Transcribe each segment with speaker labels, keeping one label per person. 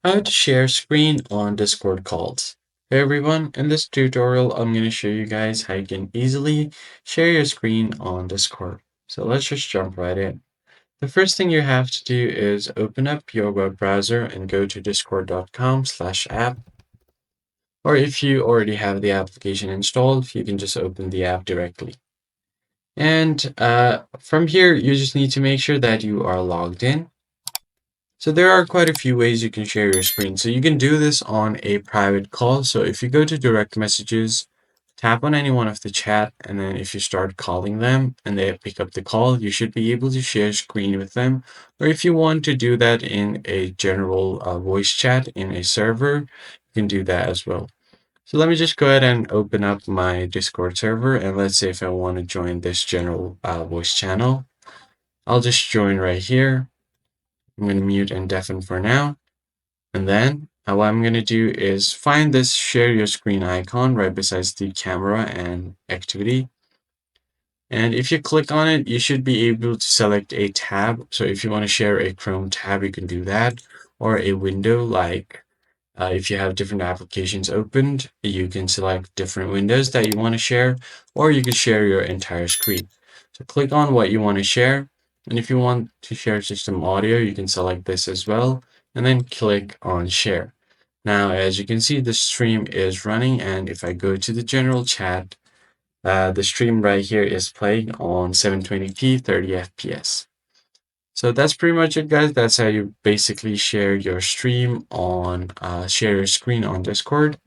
Speaker 1: How to share screen on Discord calls. Hey everyone, in this tutorial I'm going to show you guys how you can easily share your screen on Discord. So let's just jump right in. The first thing you have to do is open up your web browser and go to discord.com/app. Or if you already have the application installed, you can just open the app directly. And from here, you just need to make sure that you are logged in. So there are quite a few ways you can share your screen. So you can do this on a private call. So if you go to direct messages, tap on any one of the chat, and then if you start calling them and they pick up the call, you should be able to share screen with them. Or if you want to do that in a general voice chat in a server, you can do that as well. So let me just go ahead and open up my Discord server. And let's say if I want to join this general voice channel, I'll just join right here. I'm going to mute and deafen for now. And then what I'm going to do is find this share your screen icon right besides the camera and activity. And if you click on it, you should be able to select a tab. So if you want to share a Chrome tab, you can do that. Or a window, like if you have different applications opened, you can select different windows that you want to share, or you can share your entire screen. So click on what you want to share. And if you want to share system audio, you can select this as well, and then click on share. Now, as you can see, the stream is running, and if I go to the general chat, the stream right here is playing on 720p 30 fps. So that's pretty much it, guys. That's how you basically share your stream on share your screen on Discord.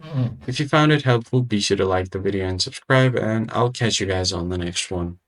Speaker 1: If you found it helpful, be sure to like the video and subscribe, and I'll catch you guys on the next one.